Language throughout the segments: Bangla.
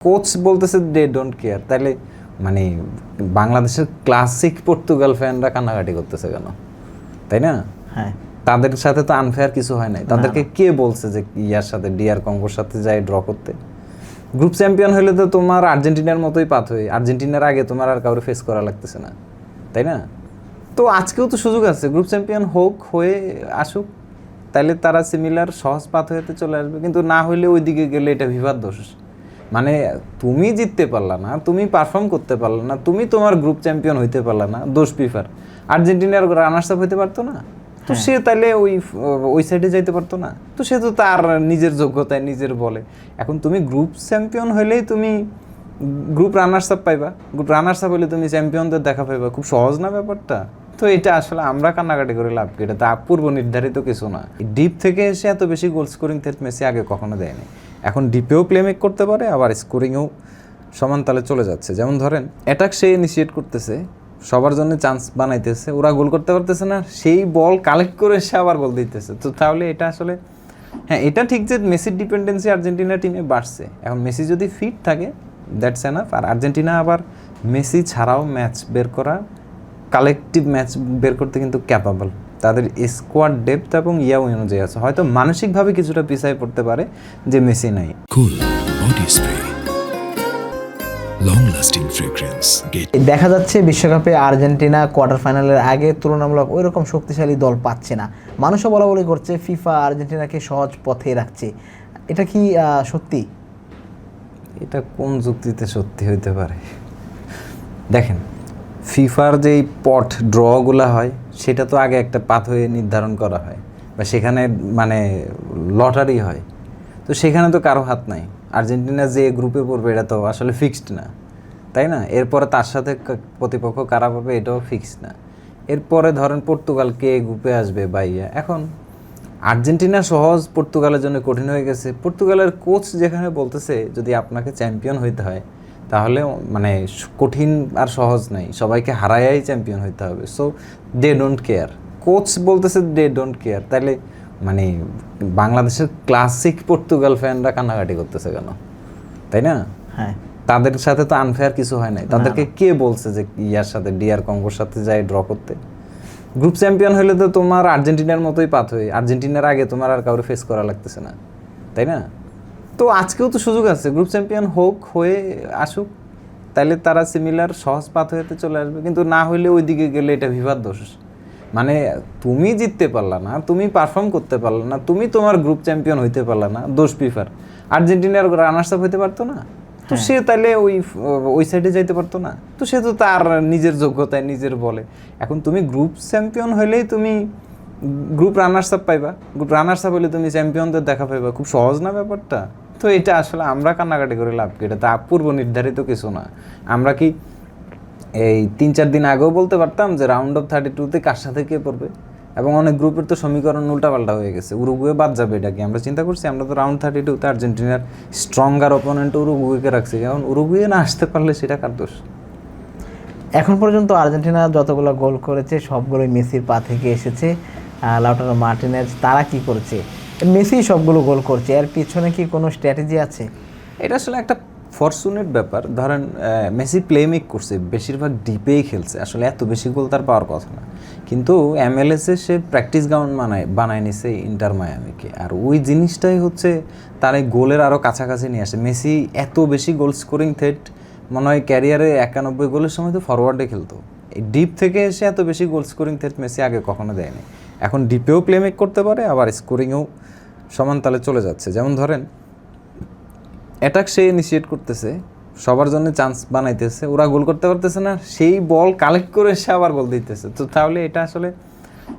কোচ বলতেছে দে ডোন্ট কেয়ার, তাইলে মানে বাংলাদেশের ক্লাসিক পর্তুগাল ফ্যানরা কান্নাকাটি করতেছে কেন? তাই না? হ্যাঁ, তাদের সাথে তো আনফেয়ার কিছু হয় নাই। তাদেরকে কে বলছে যে ইয়ার সাথে ডিআর কঙ্গোর সাথে যাই ড্র করতে? গ্রুপ চ্যাম্পিয়ন হলে তো তোমার আর্জেন্টিনার মতোই পাত হয়ে, আর্জেন্টিনার আগে তোমার আর কাউরে ফেস করা লাগতেছে না, তাই না? তো আজকেও তো সুযোগ আছে, গ্রুপ চ্যাম্পিয়ন হোক, হয়ে আসুক, তাইলে তারা সিমিলার সহজ পাত হয়েতে চলে আসবে। কিন্তু না হইলে ওই দিকে গেলে এটা বিবাদ দোষ। মানে তুমি জিততে পারলা না, তুমি পারফর্ম করতে পারলা না, তুমি তোমার গ্রুপ চ্যাম্পিয়ন হইতে পারলা না, দোষ ফিফার। আর্জেন্টিনার রানার্স আপ হইতে পারতো না, তো সে তাইলে ওই সাইডে যাইতে পারতো না? তো সে তো তার নিজের যোগ্যতায় নিজের বলে। এখন তুমি গ্রুপ চ্যাম্পিয়ন হইলেই তুমি গ্রুপ রানার্স আপ পাইবা, গ্রুপ রানার্স আপ হইলে তুমি চ্যাম্পিয়নদের দেখা পাইবা। খুব সহজ না ব্যাপারটা? তো এটা আসলে আমরা কান্নাকাটি করে লাভ কি? এটা তো পূর্ব নির্ধারিত কিছু না। ডিপ থেকে এসে এত বেশি গোল স্কোরিং থ্রেট মেসি আগে কখনো দেয়নি। এখন ডিপেও প্লেমেক করতে পারে, আবার স্কোরিংয়েও সমান তালে চলে যাচ্ছে। যেমন ধরেন অ্যাটাক সে ইনিশিয়েট করতেছে, সবার জন্য চান্স বানাইতেছে, ওরা গোল করতে পারতেছে না, সেই বল কালেক্ট করে সে আবার গোল দিতেছে। তো তাহলে এটা আসলে, হ্যাঁ এটা ঠিক যে মেসির ডিপেন্ডেন্সি আর্জেন্টিনা টিমে বাড়ছে। এখন মেসি যদি ফিট থাকে দ্যাটস এনাফ। আর আর্জেন্টিনা আবার মেসি ছাড়াও ম্যাচ বের করা, কালেকটিভ ম্যাচ বের করতে কিন্তু ক্যাপাবল। তাদের স্কোয়াড ডেপথ এবং অনুযায়ী আছে। হয়তো মানসিকভাবে কিছুটা পিছায় পড়তে পারে যে মেসি নাই। Cool body spray, long lasting fragrance. দেখা যাচ্ছে বিশ্বকাপে আর্জেন্টিনা কোয়ার্টার ফাইনালের আগে তুলনামূলক ওই রকম শক্তিশালী দল পাচ্ছে না। মানুষও বলা বলি করছে ফিফা আর্জেন্টিনাকে সহজ পথে রাখছে। এটা কি সত্যি? এটা কোন যুক্তিতে সত্যি হইতে পারে? দেখেন, ফিফার যেই পট ড্রগুলো হয় সেটা তো আগে একটা পাথ হয়ে নির্ধারণ করা হয়, বা সেখানে মানে লটারি হয়। তো সেখানে তো কারো হাত নাই। আর্জেন্টিনা যে গ্রুপে পড়বে এটা তো আসলে ফিক্সড না, তাই না? এরপরে তার সাথে প্রতিপক্ষ কারা পাবে এটাও ফিক্সড না। এরপরে ধরেন পর্তুগাল কে গ্রুপে আসবে বাইয়া। এখন আর্জেন্টিনা সহজ, পর্তুগালের জন্য কঠিন হয়ে গেছে। পর্তুগালের কোচ যেখানে বলতেছে যদি আপনাকে চ্যাম্পিয়ন হইতে হয় তাহলে মানে কঠিন আর সহজ নাই, সবাইকে হারায়াই চ্যাম্পিয়ন হইতে হবে। So they don't care. Coach বলতেছে দে ডোন্ট কেয়ার, তাইলে মানে বাংলাদেশের ক্লাসিক পর্তুগাল ফ্যানরা কান্নাকাটি করতেছে কেন? তাই না? হ্যাঁ, তাদের সাথে তো আনফেয়ার কিছু হয় নাই। তাদেরকে কে বলছে যে ইয়ার সাথে ডিআর কঙ্গোর সাথে যাই ড্র করতে? গ্রুপ চ্যাম্পিয়ন হলে তো তোমার আর্জেন্টিনার মতোই পাত হয়ে, আর্জেন্টিনার আগে তোমার আর কাউরে ফেস করা লাগতেছে না, তাই না? তো আজকেও তো সুযোগ আছে, গ্রুপ চ্যাম্পিয়ন হোক, হয়ে আসুক, তাইলে তারা সিমিলার সহজ পাত হয়েতে চলে আসবে। কিন্তু না হইলে ওই দিকে গেলে এটা বিবাদ দোষ। মানে তুমি জিততে পারলা না, তুমি পারফর্ম করতে পারলা না, তুমি তোমার গ্রুপ চ্যাম্পিয়ন হইতে পারলা না, দোষ ফিফার। আর্জেন্টিনার রানার্স আপ হইতে পারতো না, তো সে তাইলে ওই সাইডে যাইতে পারতো না? তো সে তো তার নিজের যোগ্যতায় নিজের বলে। এখন তুমি গ্রুপ চ্যাম্পিয়ন হইলেই তুমি গ্রুপ রানার্স আপ পাইবা, গ্রুপ রানার্স আপ হইলে তুমি চ্যাম্পিয়নদের দেখা পাইবা। খুব সহজ না ব্যাপারটা? তো এটা আসলে আমরা কান্নাকাটি করে লাভ কি? এটা তো পূর্ব নির্ধারিত কিছু না। আমরা কি এই 3-4 দিন আগেও বলতে পারতাম যে রাউন্ড অফ 32-তে কার সাথে কে পড়বে? এবং অনেক গ্রুপের তো সমীকরণ উল্টাপাল্টা হয়ে গেছে। উরুগুয়ে বাদ যাবে, এটা কি আমরা চিন্তা করছি? আমরা তো রাউন্ড 32-তে আর্জেন্টিনার স্ট্রঙ্গার অপোনেন্ট উরুগুয়েকে রাখছি। এখন উরুগুয়ে না আসতে পারলে সেটা কার দোষ? এখন পর্যন্ত আর্জেন্টিনা যতগুলো গোল করেছে সবগুলোই মেসির পা থেকে এসেছে। লাউটারো মার্টিনেজ তারা কি করেছে? মেসি সবগুলো গোল করছে, এর পিছনে কি কোনো স্ট্র্যাটেজি আছে? এটা আসলে একটা ফরচুনেট ব্যাপার। ধরেন মেসি প্লেমেক করছে, বেশিরভাগ ডিপেই খেলছে, আসলে এত বেশি গোল তার পাওয়ার কথা না। কিন্তু MLS-এ সে প্র্যাকটিস গ্রাউন্ড বানায় নিছে ইন্টার মায়ামিকে। আর ওই জিনিসটাই হচ্ছে তার এই গোলের আরও কাছাকাছি নিয়ে আসে। মেসি এত বেশি গোল স্কোরিং থ্রেট মনে হয় ক্যারিয়ারে 91 গোলের সময় তো ফরওয়ার্ডে খেলতো। এই ডিপ থেকে এসে এত বেশি গোল স্কোরিং থ্রেট মেসি আগে কখনো দেয়নি। এখন ডিপেও প্লেমেক করতে পারে, আবার স্কোরিংয়েও সমান তালে চলে যাচ্ছে। যেমন ধরেন অ্যাটাক সে ইনিশিয়েট করতেছে, সবার জন্য চান্স বানাইতেছে, ওরা গোল করতে পারতেছে না, সেই বল কালেক্ট করে সে আবার গোল দিতেছে। তো তাহলে এটা আসলে,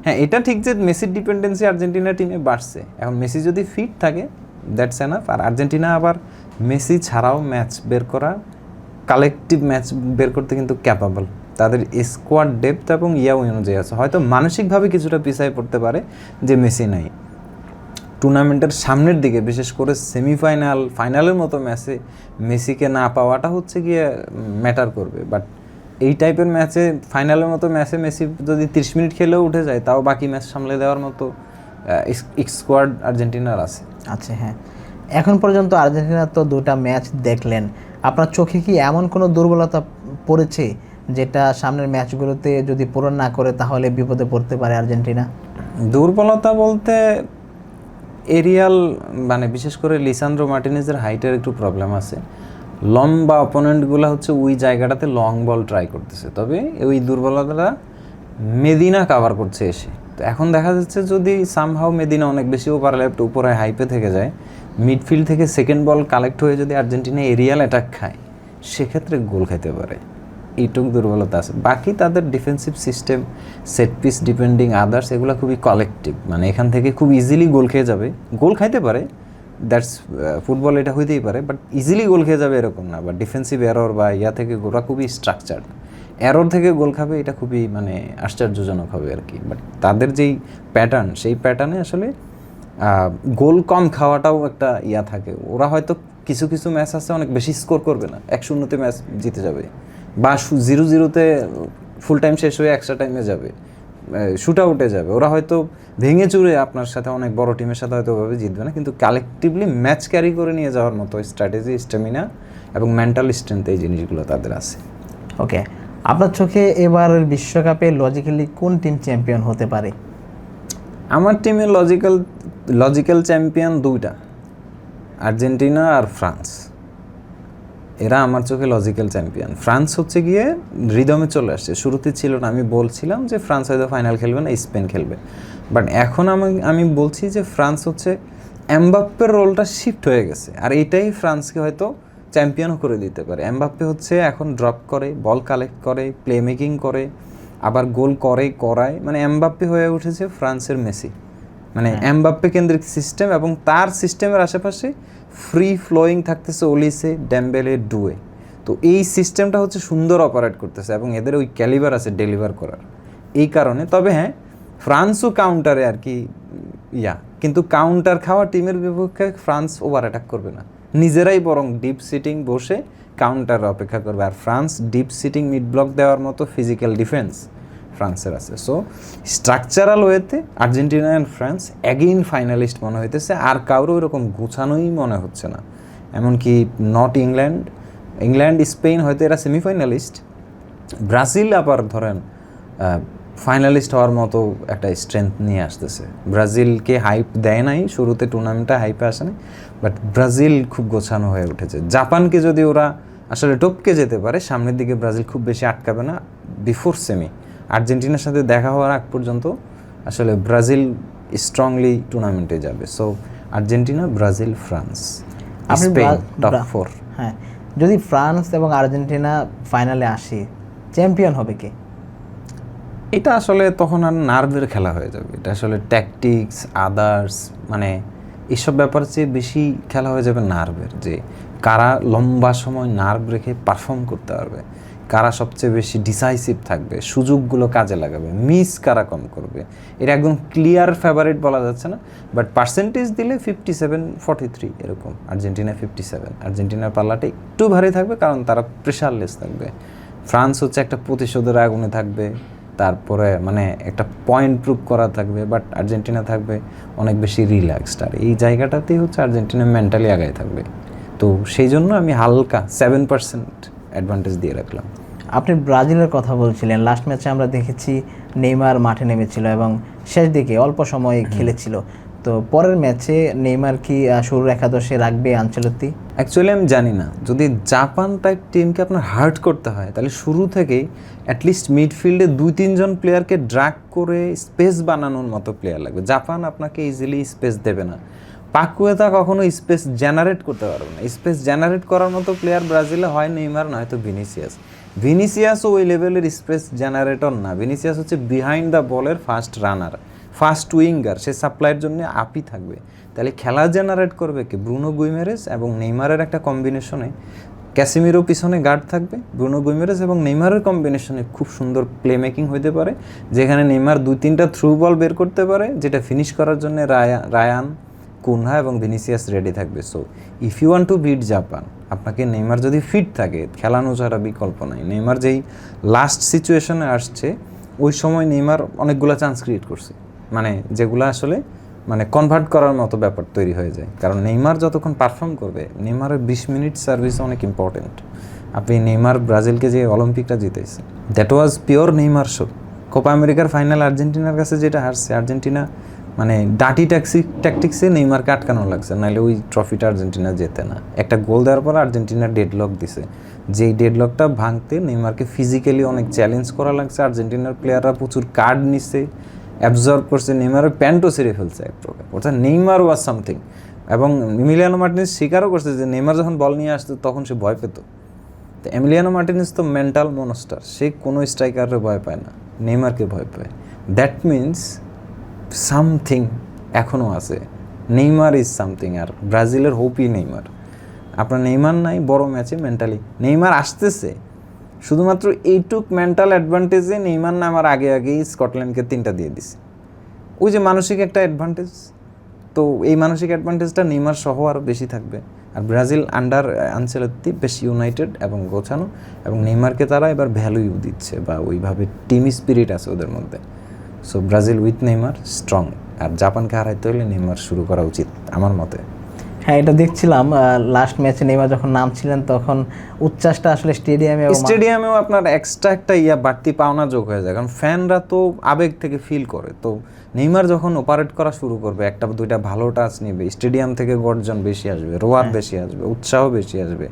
হ্যাঁ এটা ঠিক যে মেসির ডিপেন্ডেন্সি আর্জেন্টিনা টিমে বাড়ছে। এখন মেসি যদি ফিট থাকে দ্যাটস এনাফ। আর আর্জেন্টিনা আবার মেসি ছাড়াও ম্যাচ বের করা, কালেকটিভ ম্যাচ বের করতে কিন্তু ক্যাপাবল। তাদের স্কোয়াড ডেপথ এবং অনুযায়ী আছে। হয়তো মানসিকভাবে কিছুটা পিছায় পড়তে পারে যে মেসি নাই। টুর্নামেন্টের সামনের দিকে বিশেষ করে সেমিফাইনাল, ফাইনালের মতো ম্যাচে মেসিকে না পাওয়াটা হচ্ছে গিয়ে ম্যাটার করবে। বাট এই টাইপের ম্যাচে, ফাইনালের মতো ম্যাচে মেসি যদি 30 মিনিট খেলেও উঠে যায়, তাও বাকি ম্যাচ সামলে দেওয়ার মতো স্কোয়াড আর্জেন্টিনার আছে। আচ্ছা, হ্যাঁ, এখন পর্যন্ত আর্জেন্টিনার তো 2টা ম্যাচ দেখলেন। আপনার চোখে কি এমন কোনো দুর্বলতা পড়েছে যেটা সামনের ম্যাচগুলোতে যদি পূরণ না করে তাহলে বিপদে পড়তে পারে আর্জেন্টিনা? দুর্বলতা বলতে এরিয়াল, মানে বিশেষ করে লিসান্দ্রো মার্টিনেজের হাইটের একটু প্রবলেম আছে। লম্বা অপোনেন্টগুলো হচ্ছে ওই জায়গাটাতে লং বল ট্রাই করতেছে, তবে ওই দুর্বলতাটা মেদিনা কাভার করছে এসে। তো এখন দেখা যাচ্ছে যদি সামহাও মেদিনা অনেক বেশি ওভারল্যাপড উপরে হাইপে থেকে যায়, মিডফিল্ড থেকে সেকেন্ড বল কালেক্ট হয়ে যদি আর্জেন্টিনা এরিয়াল অ্যাটাক খায়, সেক্ষেত্রে গোল খাইতে পারে। এইটুকু দুর্বলতা আছে। বাকি তাদের defensive system, set piece depending others, এগুলো খুবই কালেকটিভ, মানে এখান থেকে খুব ইজিলি গোল খেয়ে যাবে, গোল খাইতে পারে, দ্যাটস ফুটবল, এটা হইতেই পারে, বাট ইজিলি গোল খেয়ে যাবে এরকম না। বা ডিফেন্সিভ এরর বা ইয়া থেকে ওরা খুবই স্ট্রাকচার্ড, এরর থেকে গোল খাবে এটা খুবই মানে আশ্চর্যজনক হবে আর কি। বাট তাদের যেই প্যাটার্ন, সেই প্যাটার্নে আসলে গোল কম খাওয়াটাও একটা ইয়া থাকে। ওরা হয়তো কিছু কিছু ম্যাচ আছে অনেক বেশি স্কোর করবে না, 1-0 ম্যাচ জিতে যাবে, বা 0-0 ফুল টাইম শেষ হয়ে এক্সট্রা টাইমে যাবে, শুট আউটে যাবে। ওরা হয়তো ভেঙে চুরে আপনার সাথে অনেক বড় টিমের সাথে হয়তো ওভাবে জিতবে না, কিন্তু কালেকটিভলি ম্যাচ ক্যারি করে নিয়ে যাওয়ার মতো স্ট্র্যাটেজি, স্ট্যামিনা এবং মেন্টাল স্ট্রেংথ, এই জিনিসগুলো তাদের আছে। ওকে, আপনার চোখে এবারের বিশ্বকাপে লজিক্যালি কোন টিম চ্যাম্পিয়ন হতে পারে? আমার টিমের লজিক্যাল চ্যাম্পিয়ন দুইটা, আর্জেন্টিনা আর ফ্রান্স। এরা আমার চোখে লজিক্যাল চ্যাম্পিয়ন। ফ্রান্স হচ্ছে গিয়ে রিদমে চলে আসছে, শুরুতে ছিল না। আমি বলছিলাম যে ফ্রান্স হয়তো ফাইনাল খেলবে না, স্পেন খেলবে, বাট এখন আমি বলছি যে ফ্রান্স হচ্ছে এমবাপ্পের রোলটা শিফট হয়ে গেছে, আর এইটাই ফ্রান্সকে হয়তো চ্যাম্পিয়নও করে দিতে পারে। এমবাপ্পে হচ্ছে এখন ড্রপ করে, বল কালেক্ট করে, প্লে মেকিং করে, আবার গোল করায়, মানে এমবাপ্পে হয়ে উঠেছে ফ্রান্সের মেসি। মানে এমবাপ্পে কেন্দ্রিক সিস্টেম, এবং তার সিস্টেমের আশেপাশে ফ্রি ফ্লোয়িং থাকতেছে ওলিসে, ডেম্বেলে, ডুয়ে। তো এই সিস্টেমটা হচ্ছে সুন্দর অপারেট করতেছে, এবং এদের ওই ক্যালিবার আছে ডেলিভার করার। এই কারণে, তবে হ্যাঁ, ফ্রান্সও কাউন্টারে আর কি কিন্তু কাউন্টার খাওয়া টিমের বিপক্ষে ফ্রান্স ওভার অ্যাটাক করবে না, নিজেরাই বরং ডিপ সিটিং বসে কাউন্টার অপেক্ষা করবে। আর France deep sitting mid block দেওয়ার মতো ফিজিক্যাল ডিফেন্স ফ্রান্সের আছে। সো স্ট্রাকচারাল ওয়েতে Argentina and France again finalist মনে হইতেছে, আর কারো এরকম গুছানোই মনে হচ্ছে না। এমনকি নট ইংল্যান্ড স্পেন হয়তো এরা সেমিফাইনালিস্ট, ব্রাজিল আবার ধরেন ফাইনালিস্ট হওয়ার মতো একটা স্ট্রেংথ নিয়ে আসতেছে। ব্রাজিলকে হাইপ দেয় নাই শুরুতে, টুর্নামেন্টে হাইপে আসে নাই, বাট ব্রাজিল খুব গোছানো হয়ে উঠেছে। জাপানকে যদি ওরা আসলে টপকে যেতে পারে, সামনের দিকে ব্রাজিল খুব বেশি আটকাবে না। বিফোর সেমি আর্জেন্টিনার সাথে দেখা হওয়ার আগ পর্যন্ত আসলে ব্রাজিল স্ট্রংলি টুর্নামেন্টে যাবে। So Argentina, Brazil, France, Spain top 4। হ্যাঁ, যদি ফ্রান্স এবং আর্জেন্টিনা ফাইনালে আসে, চ্যাম্পিয়ন হবে কে? এটা আসলে তখন আর নার্ভের খেলা হয়ে যাবে। এটা আসলে ট্যাকটিক্স, আদার্স, মানে এইসব ব্যাপার চেয়ে বেশি খেলা হয়ে যাবে নার্ভের, যে কারা লম্বা সময় নার্ভ রেখে পারফর্ম করতে পারবে, কারা সবচেয়ে বেশি ডিসাইসিভ থাকবে, সুযোগগুলো কাজে লাগাবে, মিস কারা কম করবে। এটা একদম ক্লিয়ার ফেভারিট বলা যাচ্ছে না, বাট পার্সেন্টেজ দিলে 57-43 এরকম। আর্জেন্টিনা 57। আর্জেন্টিনার পাল্লাটা একটু ভারী থাকবে, কারণ তারা প্রেশারলেস থাকবে। ফ্রান্স হচ্ছে একটা প্রতিশোধের আগুনে থাকবে, তারপরে মানে একটা পয়েন্ট প্রুভ করা থাকবে, বাট আর্জেন্টিনা থাকবে অনেক বেশি রিল্যাক্সড। আর এই জায়গাটাতেই হচ্ছে আর্জেন্টিনা মেন্টালি আগায় থাকবে। তো সেই জন্য আমি হালকা 7% অ্যাডভান্টেজ দিয়ে রাখলাম। আপনি ব্রাজিলের কথা বলছিলেন, লাস্ট ম্যাচে আমরা দেখেছি নেইমার মাঠে নেমেছিল এবং শেষ দিকে অল্প সময় খেলেছিল। তো পরের ম্যাচে নেইমার কি শুরুর একাদশে রাখবে আনচেলত্তি? অ্যাকচুয়ালি আমি জানি না, যদি জাপান টাইপ টিমকে আপনার হার্ট করতে হয়, তাহলে শুরু থেকেই অ্যাটলিস্ট মিডফিল্ডে 2-3 জন প্লেয়ারকে ড্রাগ করে স্পেস বানানোর মতো প্লেয়ার লাগবে। জাপান আপনাকে ইজিলি স্পেস দেবে না। পাকুয়েতা কখনো স্পেস জেনারেট করতে পারবে না। স্পেস জেনারেট করার মতো প্লেয়ার ব্রাজিলে হয় নেইমার, নয়তো ভিনিসিয়াসও ওই লেভেলের স্পেস জেনারেটর না। ভিনিসিয়াস হচ্ছে বিহাইন্ড দ্য বলের ফাস্ট রানার, ফাস্ট উইঙ্গার, সে সাপ্লাইয়ের জন্য আপই থাকবে। তাহলে খেলা জেনারেট করবে কি? ব্রুনো গুইমেরেস এবং নেইমারের একটা কম্বিনেশনে, ক্যাসিমিরো পিছনে গার্ড থাকবে, ব্রুনো গুইমেরেস এবং নেইমারের কম্বিনেশনে খুব সুন্দর প্লে মেকিং হইতে পারে, যেখানে নেইমার 2-3টা থ্রু বল বের করতে পারে, যেটা ফিনিশ করার জন্য রায়ান, কুনহা এবং ভিনিসিয়াস রেডি থাকবে। So if you want to beat Japan, আপনাকে নেইমার যদি ফিট থাকে, খেলানো ছাড়া বিকল্প নাই। নেইমার যেই লাস্ট সিচুয়েশনে আসছে, ওই সময় নেইমার অনেকগুলো চান্স ক্রিয়েট করছে, মানে যেগুলো আসলে মানে কনভার্ট করার মতো ব্যাপার তৈরি হয়ে যায়। কারণ নেইমার যতক্ষণ পারফর্ম করবে, নেইমারের 20 মিনিট সার্ভিস অনেক ইম্পর্টেন্ট। আপনি নেইমার ব্রাজিলকে যে অলিম্পিকটা জিতেছে, that was pure Neymar show. Copa আমেরিকার ফাইনাল আর্জেন্টিনার কাছে যেটা হারছে, আর্জেন্টিনা মানে ডাটি ট্যাকটিক্সে নেইমারকে আটকানো লাগছে, নাহলে ওই ট্রফিটা আর্জেন্টিনা জেতে না। একটা গোল দেওয়ার পর আর্জেন্টিনা ডেডলক দিছে, যেই ডেডলকটা ভাঙতে নেইমারকে ফিজিক্যালি অনেক চ্যালেঞ্জ করা লাগছে। আর্জেন্টিনার প্লেয়াররা প্রচুর কার্ড নিচ্ছে, অ্যাবজর্ব করছে, নেইমারের প্যান্টও ছিঁড়ে ফেলছে এক প্রকার। অর্থাৎ নেইমার ওয়াজ সামথিং। এবং এমিলিয়ানো মার্টিনেজ স্বীকারও করছে যে নেইমার যখন বল নিয়ে আসতো তখন সে ভয় পেত। তো এমিলিয়ানো মার্টিনেজ তো মেন্টাল মনস্টার, সে কোনো স্ট্রাইকারে ভয় পায় না, নেইমারকে ভয় পায়। দ্যাট মিনস সামথিং এখনও আছে, নেইমার ইজ সামথিং। আর ব্রাজিলের হোপই নেইমার। আপনার নেইমার নাই বড় ম্যাচে মেন্টালি, নেইমার আসতেছে শুধুমাত্র এইটুক মেন্টাল অ্যাডভান্টেজে নেইমার না আমার আগেই স্কটল্যান্ডকে 3টা দিয়ে দিছে। ওই যে মানসিক একটা অ্যাডভান্টেজ, তো এই মানসিক অ্যাডভান্টেজটা নেইমার সহ আরও বেশি থাকবে। আর ব্রাজিল আন্ডার আনচেলত্তি বেশ ইউনাইটেড এবং গোছানো, এবং নেইমারকে তারা এবার ভ্যালুও দিচ্ছে, বা ওইভাবে টিম স্পিরিট আছে ওদের মধ্যে। So Brazil with Neymar strong. আর জাপানকে হারাইতে হলে নেইমার শুরু করা উচিত আমার মতে। হ্যাঁ, এটা দেখছিলাম লাস্ট ম্যাচে নেইমার যখন নামছিলেন তখন উচ্ছ্বাসটা আসলে স্টেডিয়ামেও আপনার এক্সট্রা একটা বাড়তি পাওনা যোগ হয়ে যায়, কারণ ফ্যানরা তো আবেগ থেকে ফিল করে। তো নেইমার যখন অপারেট করা শুরু করবে, একটা বা দুইটা ভালো টাচ নেবে, স্টেডিয়াম থেকে গর্জন বেশি আসবে, রোয়ার বেশি আসবে, উৎসাহ বেশি আসবে,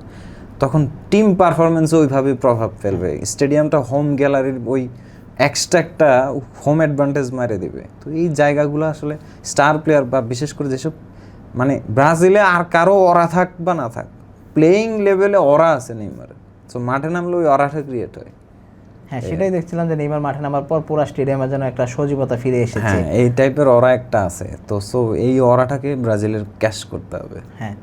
তখন টিম পারফরমেন্সও ওইভাবে প্রভাব ফেলবে। স্টেডিয়ামটা হোম গ্যালারির ওই এক্সট্রা একটা হোম অ্যাডভান্টেজ মারে দেবে। তো এই জায়গাগুলো আসলে স্টার প্লেয়ার বা বিশেষ করে যেসব মানে ব্রাজিলে আর কারো অরা থাক বা না থাক, প্লেয়িং লেভেলে অরা আছে নেইমার, সো মাঠে নামলে ওই অরাটা ক্রিয়েট হয়। হ্যাঁ, সেটাই দেখছিলাম যে নেইমার মাঠে নামার পর পুরো স্টেডিয়ামে যেন একটা সজীবতা ফিরে এসেছে। হ্যাঁ, এই টাইপের অরা একটা আছে। তো সো এই অরাটাকে ব্রাজিলের ক্যাশ করতে হবে। হ্যাঁ,